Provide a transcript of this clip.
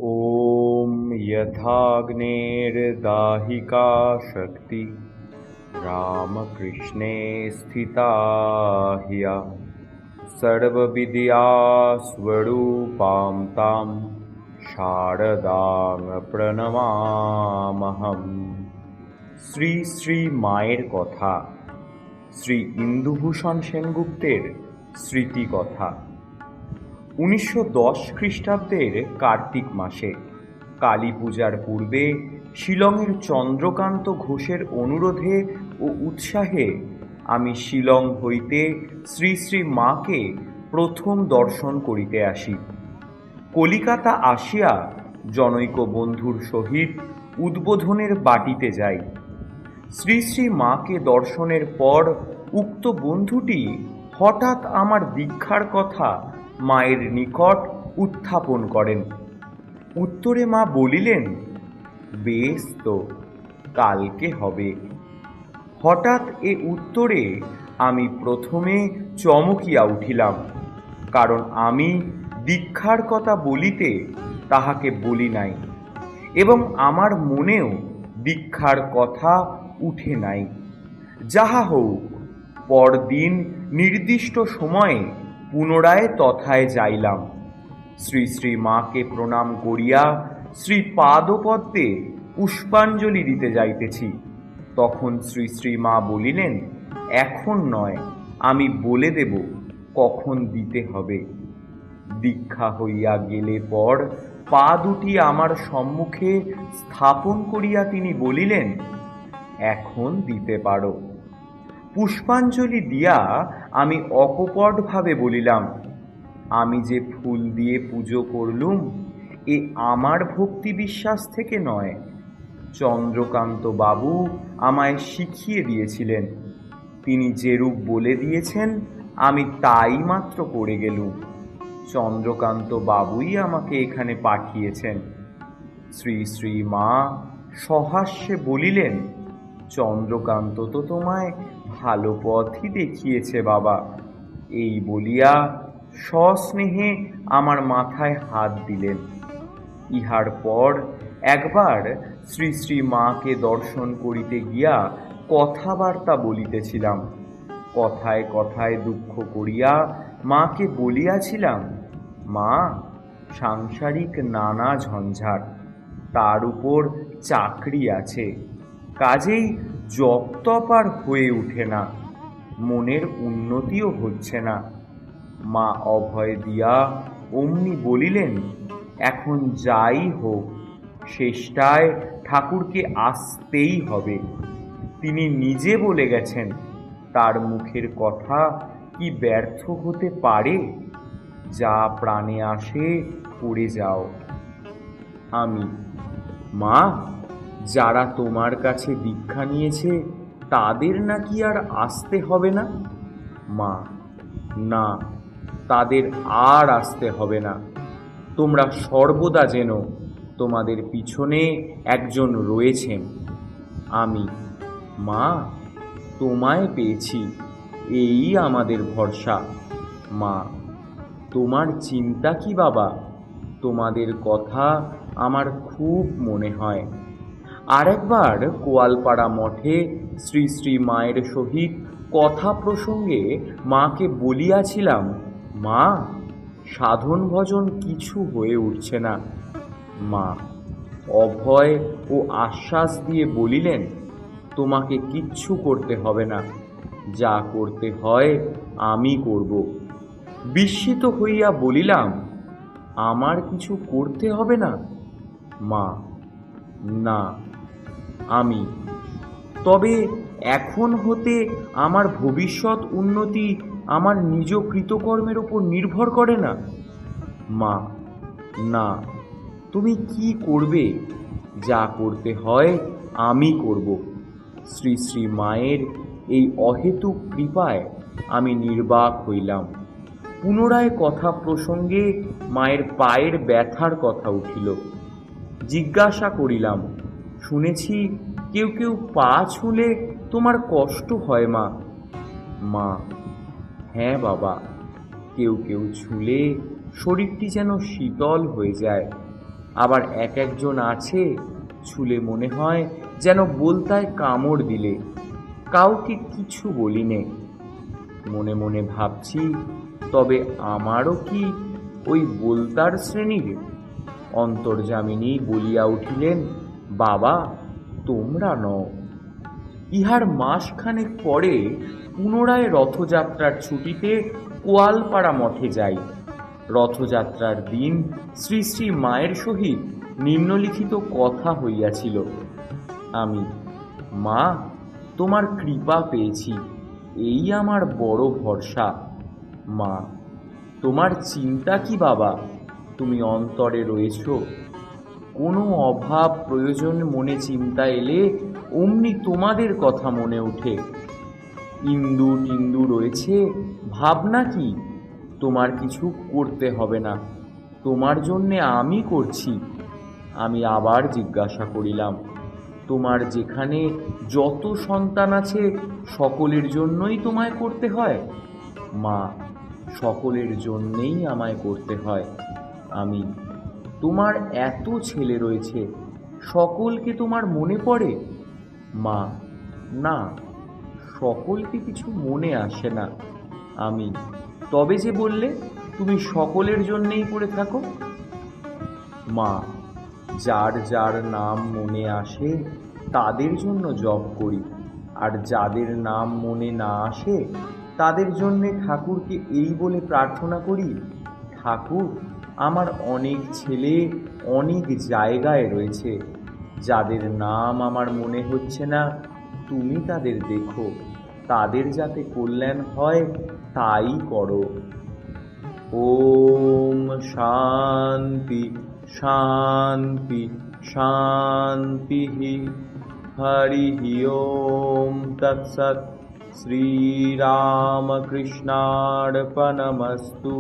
ॐ यथाग्नेर्दाहिका शक्ति रामकृष्णे स्थिता ह्या सर्वविद्यास्वरूपां तां शारदां प्रणमामहम्। শ্রী শ্রী মায়ের কথা। শ্রী ইন্দুভূষণ সেনগুপ্তের স্মৃতি কথা। 1910 খ্রিস্টাব্দের কার্তিক মাসে কালী পূজার পূর্বে শিলংয়ের চন্দ্রকান্ত ঘোষের অনুরোধে ও উৎসাহে আমি শিলং হইতে শ্রী শ্রী মাকে প্রথম দর্শন করিতে আসি। কলিকাতা আসিয়া জনৈক বন্ধুর সহিত উদ্বোধনের বাটিতে যাই। শ্রী শ্রী মাকে দর্শনের পর উক্ত বন্ধুটি হঠাৎ আমার দীক্ষার কথা মায়ের নিকট উত্থাপন করেন। উত্তরে মা বলিলেন, বেশ তো, কালকে হবে। হঠাৎ এ উত্তরে আমি প্রথমে চমকিয়া উঠিলাম, কারণ আমি দীক্ষার কথা বলিতে তাহাকে বলি নাই এবং আমার মনেও দীক্ষার কথা উঠে নাই। যাহা হোক, পরদিন নির্দিষ্ট সময়ে পুনরায় তথায় যাইলাম। শ্রী শ্রী মাকে প্রণাম করিয়া শ্রী পাদপদ্মে পুষ্পাঞ্জলি দিতে যাইতেছি, তখন শ্রী শ্রী মা বলিলেন, এখন নয়, আমি বলে দেব কখন দিতে হবে। দীক্ষা হইয়া গেলে পর পা দুটি আমার সম্মুখে স্থাপন করিয়া তিনি বলিলেন, এখন দিতে পারো। পুষ্পাঞ্জলি দিয়া আমি অকপটভাবে বলিলাম, আমি যে ফুল দিয়ে পুজো করলুম এ আমার ভক্তি বিশ্বাস থেকে নয়, চন্দ্রকান্ত বাবু আমায় শিখিয়ে দিয়েছিলেন। তিনি যেরূপ বলে দিয়েছেন আমি তাই মাত্র করে গেলুম। চন্দ্রকান্ত বাবুই আমাকে এখানে পাঠিয়েছেন। শ্রী শ্রী মা সহাস্যে বলিলেন, চন্দ্রকান্ত তো তোমায় ভালো পথই দেখিয়েছে বাবা। এই বলিয়া সস্নেহে আমার মাথায় হাত দিলেন। ইহার পর একবার শ্রী শ্রী মাকে দর্শন করিতে গিয়া কথাবার্তা বলিতেছিলাম। কথায় কথায় দুঃখ করিয়া মাকে বলিয়াছিলাম, মা, সাংসারিক নানা ঝঞ্ঝাট, তার উপর চাকরি আছে, কাজেই জপ তপ আর হয়ে উঠে না, মনের উন্নতিও হচ্ছে না। মা অভয় দিয়া অমনি বলিলেন, এখন যাই হোক, শেষটায় ঠাকুরকে আসতেই হবে। তিনি নিজে বলে গেছেন, তার মুখের কথা কি ব্যর্থ হতে পারে? যা প্রাণে আসে করে যাও। আমি, মা, যারা তোমার কাছে দীক্ষা নিয়েছে তাদের নাকি আর আসতে হবে না? মা, না, তাদের আর আসতে হবে না। তোমরা সর্বদা যেন তোমাদের পিছনে একজন রয়েছেন। আমি, মা, তোমায় পেয়েছি, এই আমাদের ভরসা। মা, তোমার চিন্তা কি বাবা? তোমাদের কথা আমার খুব মনে হয়। আরেকবার কোয়ালপাড়া মঠে শ্রী শ্রী মায়ের সহিত কথা প্রসঙ্গে মাকে বলিয়াছিলাম, মা, সাধন ভজন কিছু হয়ে উঠছে না। মা অভয় ও আশ্বাস দিয়ে বলিলেন, তোমাকে কিচ্ছু করতে হবে না, যা করতে হয় আমি করব। বিস্মিত হইয়া বলিলাম, আমার কিছু করতে হবে না? মা, না। আমি, তবে এখন হতে আমার ভবিষ্যৎ উন্নতি আমার নিজ কৃতকর্মের উপর নির্ভর করে না? মা, না। তুমি কি করবে? যা করতে হয় আমি করব। শ্রী শ্রী মায়ের এই অহেতুক কৃপায় আমি নির্বাক হইলাম। পুনরায় কথা প্রসঙ্গে মায়ের পায়ের ব্যথার কথা উঠিল। জিজ্ঞাসা করিলাম, শুনেছি কেউ কেউ পা ছুঁলে তোমার কষ্ট হয় মা? মা, হ্যাঁ বাবা, কেউ কেউ ছুঁলে শরীরটি যেন শীতল হয়ে যায়। আবার এক একজন আছে ছুলে মনে হয় যেন বোলতায় কামড় দিলে। কাউকে কিছু বলিনে, মনে মনে ভাবছি তবে আমারও কি ওই বোলতার শ্রেণীর? অন্তর্যামিনী বলিয়া উঠিলেন, বাবা তোমরা নও। ইহার মাসখানেক পরে পুনরায় রথযাত্রার ছুটিতে কোয়ালপাড়া মঠে যাই। রথযাত্রার দিন শ্রী শ্রী মায়ের সহিত নিম্নলিখিত কথা হইয়াছিল। আমি, মা তোমার কৃপা পেয়েছি, এই আমার বড় ভরসা। মা, তোমার চিন্তা কি বাবা? তুমি অন্তরে রয়েছ, কোনো অভাব প্রয়োজন মনে চিন্তা এলে অমনি তোমাদের কথা মনে ওঠে। ইন্দু টিন্দু রয়েছে, ভাবনা কি? তোমার কিছু করতে হবে না, তোমার জন্যে আমি করছি। আমি আবার জিজ্ঞাসা করিলাম, তোমার যেখানে যত সন্তান আছে সকলের জন্যই তোমায় করতে হয়? মা, সকলের জন্যেই আমায় করতে হয়। আমি, তোমার এত ছেলে রয়েছে, সকলকে তোমার মনে পড়ে? মা, না, সকলকে কিছু মনে আসে না। আমি, তবে যে বললে তুমি সকলের জন্যেই করে থাকো? মা, যার যার নাম মনে আসে তাদের জন্য জপ করি, আর যাদের নাম মনে না আসে তাদের জন্যে ঠাকুরকে এই বলে প্রার্থনা করি, ঠাকুর আমার অনেক ছেলে অনেক জায়গায় রয়েছে, যাদের নাম আমার মনে হচ্ছে না তুমি তাদের দেখো, তাদের যাতে কল্যাণ হয় তাই করো। ওম শান্তি শান্তি শান্তি। হরি ওম তৎসৎ। শ্রীরামকৃষ্ণার্পণমস্তু।